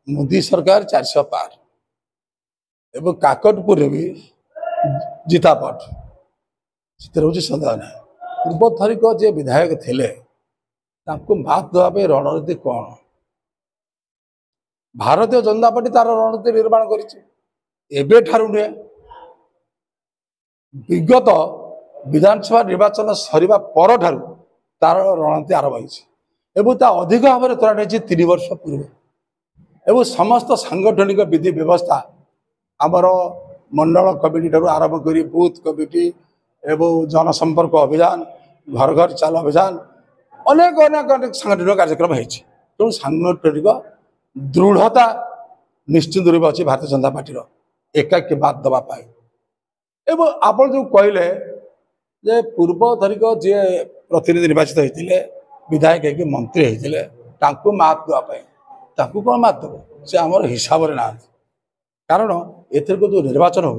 मोदी सरकार 400 पार एवं काकटपुर भी जितापट से सन्देह ना पूर्वथरिक जे विधायक थे मात देवाई रणनीति कौन भारतीय जनता पार्टी तार रणनीति निर्माण कर विगत विधानसभा निर्वाचन सरिबा पर ठारू तार रणनीति आरंभ होता अधिक भाव में त्वराई 3 वर्ष पूर्व एवं समस्त सांगठनिक विधि व्यवस्था आमर मंडल कमिटी ठारू आरंभ कर बूथ कमिटी एवं जनसंपर्क अभियान घर घर चाल अभियान अनेक अनेक अनेक सांगठनिक कार्यक्रम होती तेणु सांगठनिक दृढ़ता निश्चित रूप अच्छी भारतीय जनता पार्टी एकाकी बात दवापाई एवं आप जो कहले जे पूर्वथरिक जी प्रतिनिधि निर्वाचित होते विधायक है मंत्री होते मात देवाई कौन मात देव से आम हिसाब से ना कारण एथर जो निर्वाचन हो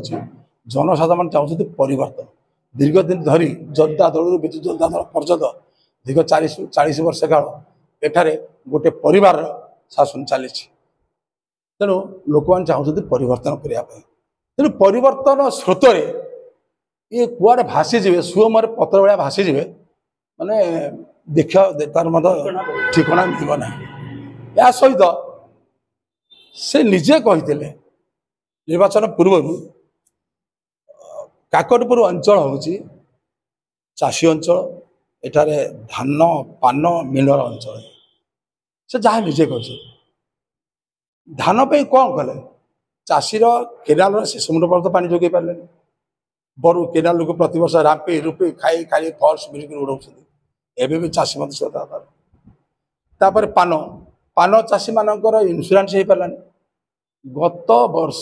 जनसाधारण चाहते परिवर्तन दीर्घ दिन धरी जनता दल विजु जनता दल पर्यंत दीर्घ 40 वर्ष काल एठारे गोटे परिवार शासन चली तेणु लोक मैंने चाहते परिवर्तन करने तेणु परिवर्तन स्रोत ये कुआड़े भासीजे सुअमर पत्र भाया भासीजे माने देखा तार ठिकना मिलना या सहित से निजे कही निर्वाचन पूर्व काकटपुर अंचल हूँ चाषी अंचल एठारे धान पान मिलर अंचल से जहाँ निजे कह धान पे कौन कले चाषीर केनाल से समुद्र पर्यंत पानी जोगे पारे बरु केनाल लोक प्रति वर्ष रांपे रूपे खाई खाई फल्स मिल उड़ाऊँ एवं भी चाषी मत तापर पान पान चाषी मानकर इन्शुरांस हो पारानी गत वर्ष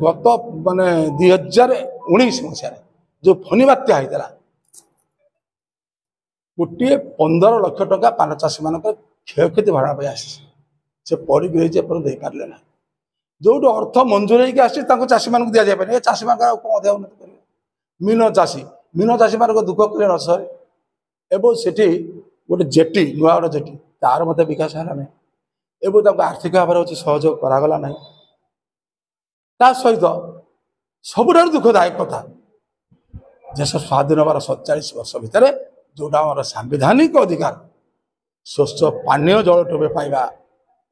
गत माने 2019 मसीह जो फनी बात्या होता गोटे 15 लाख टंका पान चाषी मान क्षयक्षति भरणा आसी से परिग्रही दे पारे ना जो अर्थ मंजूर होगी आसी चाषी मान दि जाए चाषी मान कौन उन्नति करेंगे मीन चाषी मान दुख कले न सहे एवं से गोटे जेटी नुआ गोटे जेटी तार मत विकास है ना एवं आर्थिक भाव में सहयोग करागला ना ता सहित सबुठ दुखदायक कथा देश स्वाधीन हमार 47 वर्ष भितर जोटा आम सांविधानिक अधिकार स्वच्छ पानीय जल टोपे पाइबा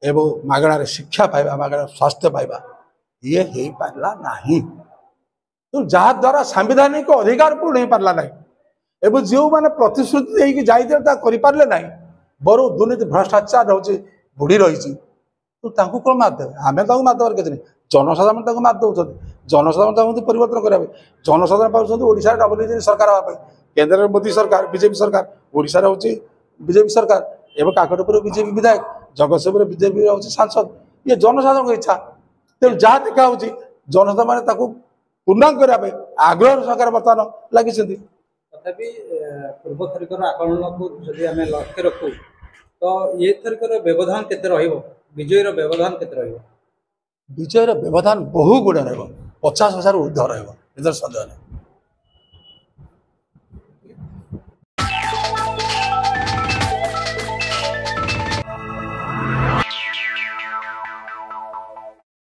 एवं मागणार शिक्षा पाइबा मागणार स्वास्थ्य पाइबा ये हो पारा ना तो जहाँ द्वारा सांविधानिक अधिकार पूर्ण हो पारा ना एवं जो मैंने प्रतिश्रुति जापारे ना बर दुर्नीति भ्रष्टाचार रोचे बुढ़ी रही तो कौन मात देवे आम मात देवार किसी जनसाधारण मात दौरान जनसाधारण चाहते परिवर्तन कराए जनसाधारण पाँच ओडिशा डबल इंजिन सरकार हाँपाई केन्द्र मोदी सरकार बीजेपी सरकार ओडिशा हूँ बीजेपी सरकार एवं काकटपुर बीजेपी विधायक जगतसिंहपुर बीजेपी हूँ सांसद ये जनसाधारण इच्छा तेणु जहाँ देखा जनसाधारण मैंने पूर्णांग करने आग्रह सरकार बर्तमान लगी तथापि पूर्वथरिकर आकलन को जदि आम लक्ष्य रखू तो ये थरिकर व्यवधान केते रहिबो विजयर व्यवधान केते रहिबो विजयर व्यवधान बहु गुण रहा 50,000 ऊर्ध्व रहा सन्देह नहीं।